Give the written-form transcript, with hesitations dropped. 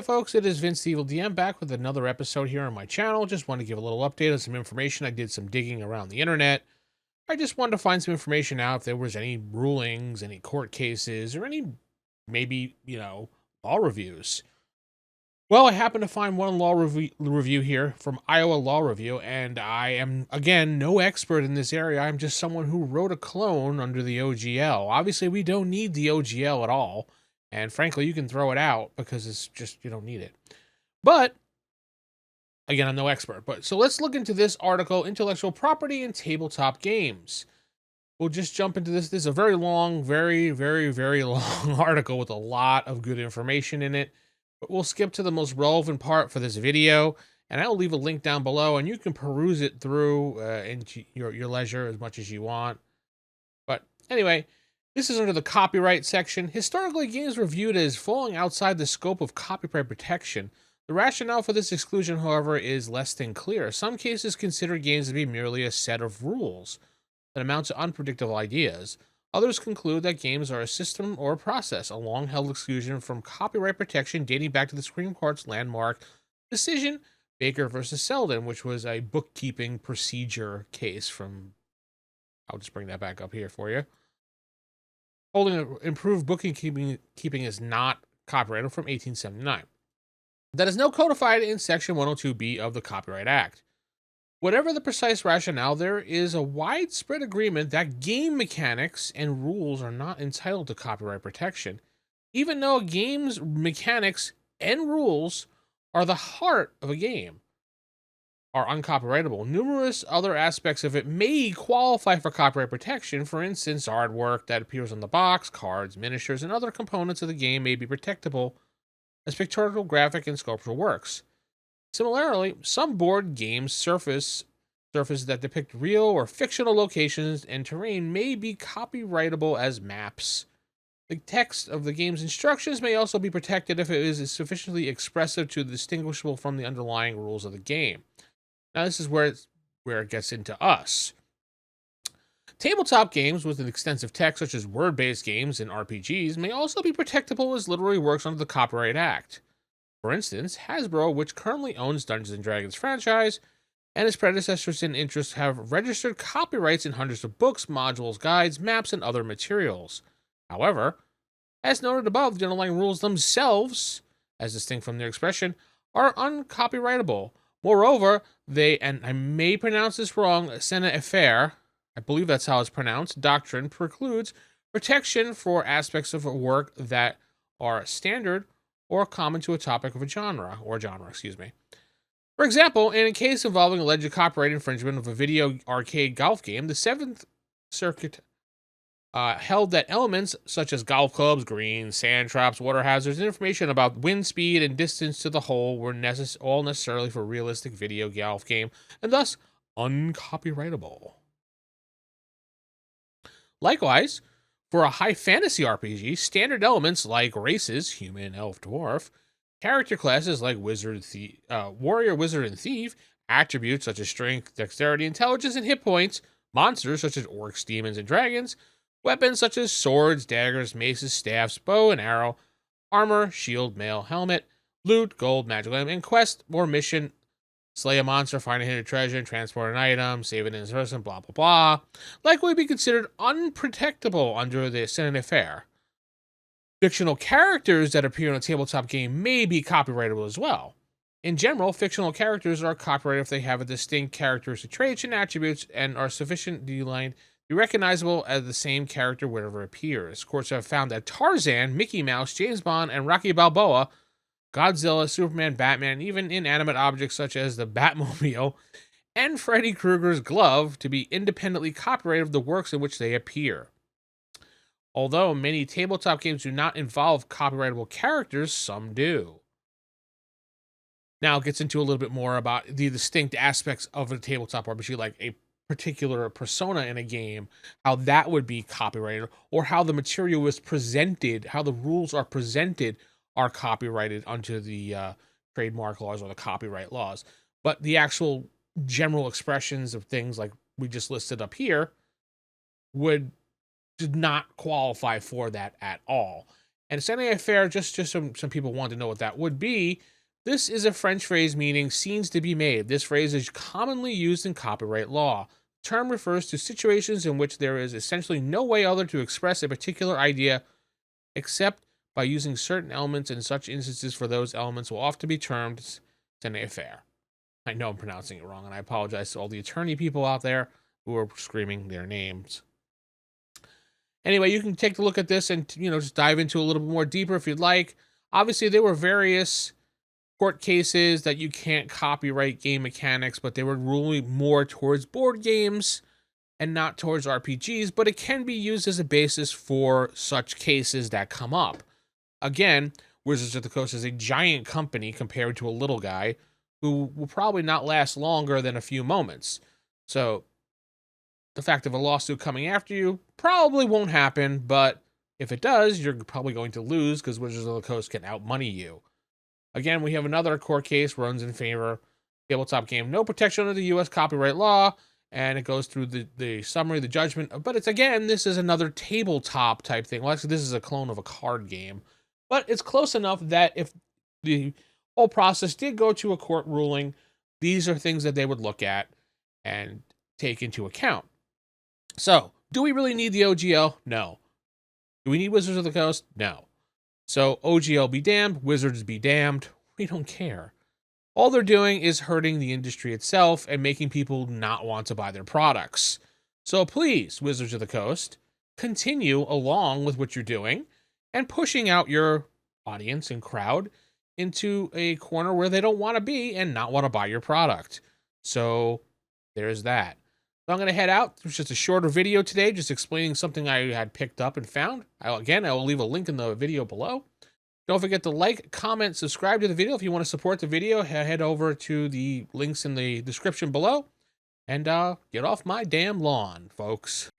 Hey folks, it is Vince the Evil DM back with another episode here on my channel. Just want to give a little update on some information. I did some digging around the internet. I just wanted to find some information out if there was any rulings, any court cases, or any maybe, law reviews. Well, I happened to find one law review here from Iowa Law Review, and I am, again, no expert in this area. I'm just someone who wrote a clone under the OGL. Obviously, we don't need the OGL at all, and frankly, you can throw it out because it's just, you don't need it. But, again, I'm no expert. But so let's look into this article, Intellectual Property in Tabletop Games. We'll just jump into this. This is a very long, very, very, very long article with a lot of good information in it. But we'll skip to the most relevant part for this video, and I'll leave a link down below, and you can peruse it through into your leisure as much as you want. But anyway, this is under the copyright section. Historically, games were viewed as falling outside the scope of copyright protection. The rationale for this exclusion, however, is less than clear. Some cases consider games to be merely a set of rules that amount to unpredictable ideas. Others conclude that games are a system or a process, a long-held exclusion from copyright protection dating back to the Supreme Court's landmark decision, Baker versus Selden, which was a bookkeeping procedure case from, I'll just bring that back up here for you. Holding improved bookkeeping is not copyrighted from 1879. That is now codified in Section 102B of the Copyright Act. Whatever the precise rationale, there is a widespread agreement that game mechanics and rules are not entitled to copyright protection, even though a game's mechanics and rules are the heart of a game, are uncopyrightable. Numerous other aspects of it may qualify for copyright protection. For instance, artwork that appears on the box, cards, miniatures, and other components of the game may be protectable as pictorial, graphic, and sculptural works. Similarly, some board games surfaces that depict real or fictional locations and terrain may be copyrightable as maps. The text of the game's instructions may also be protected if it is sufficiently expressive to distinguishable from the underlying rules of the game. Now, this is where it gets into us. Tabletop games with an extensive text, such as word-based games and RPGs, may also be protectable as literary works under the Copyright Act. For instance, Hasbro, which currently owns Dungeons & Dragons franchise, and its predecessors in interest have registered copyrights in hundreds of books, modules, guides, maps, and other materials. However, as noted above, the underlying rules themselves, as distinct from their expression, are uncopyrightable. Moreover, they, and I may pronounce this wrong, Sena Affair, I believe that's how it's pronounced, doctrine precludes protection for aspects of a work that are standard or common to a topic of a genre. For example, in a case involving alleged copyright infringement of a video arcade golf game, the Seventh Circuit held that elements such as golf clubs, greens, sand traps, water hazards, and information about wind speed and distance to the hole were all necessarily for a realistic video golf game, and thus uncopyrightable. Likewise, for a high fantasy RPG, standard elements like races, human, elf, dwarf, character classes like warrior, wizard, and thief, attributes such as strength, dexterity, intelligence, and hit points, monsters such as orcs, demons, and dragons, weapons such as swords, daggers, maces, staffs, bow and arrow, armor, shield, mail, helmet, loot, gold, magic item, and quest or mission, slay a monster, find a hidden treasure, transport an item, save an innocent person, blah, blah, blah, likely be considered unprotectable under the Sena Affair. Fictional characters that appear in a tabletop game may be copyrightable as well. In general, fictional characters are copyrighted if they have a distinct characteristic traits and attributes and are sufficiently aligned to be recognizable as the same character wherever it appears. Courts have found that Tarzan, Mickey Mouse, James Bond, and Rocky Balboa, Godzilla, Superman, Batman, and even inanimate objects such as the Batmobile and Freddy Krueger's glove to be independently copyrighted of the works in which they appear. Although many tabletop games do not involve copyrightable characters, some do. Now it gets into a little bit more about the distinct aspects of a tabletop RPG, like a particular persona in a game, how that would be copyrighted, or how the material is presented, how the rules are presented are copyrighted under the trademark laws or the copyright laws. But the actual general expressions of things like we just listed up here did not qualify for that at all. And savoir-faire, just some people want to know what that would be. This is a French phrase meaning scenes to be made. This phrase is commonly used in copyright law. The term refers to situations in which there is essentially no way other to express a particular idea except by using certain elements. In such instances, for those elements will often be termed savoir-faire. I know I'm pronouncing it wrong, and I apologize to all the attorney people out there who are screaming their names. Anyway, you can take a look at this and, just dive into a little bit more deeper if you'd like. Obviously, there were various court cases that you can't copyright game mechanics, but they were ruling more towards board games and not towards RPGs, but it can be used as a basis for such cases that come up. Again, Wizards of the Coast is a giant company compared to a little guy who will probably not last longer than a few moments. So the fact of a lawsuit coming after you probably won't happen, but if it does, you're probably going to lose because Wizards of the Coast can outmoney you. Again, we have another court case runs in favor. Tabletop game, no protection under the U.S. copyright law, and it goes through the summary, the judgment. But it's, again, this is another tabletop type thing. Well, actually, this is a clone of a card game. But it's close enough that if the whole process did go to a court ruling, these are things that they would look at and take into account. So, do we really need the OGL? No. Do we need Wizards of the Coast? No. So, OGL be damned, Wizards be damned. We don't care. All they're doing is hurting the industry itself and making people not want to buy their products. So please, Wizards of the Coast, continue along with what you're doing and pushing out your audience and crowd into a corner where they don't want to be and not want to buy your product. So there's that. So I'm going to head out. It was just a shorter video today, just explaining something I had picked up and found. I will leave a link in the video below. Don't forget to like, comment, subscribe to the video. If you want to support the video, head over to the links in the description below. And get off my damn lawn, folks.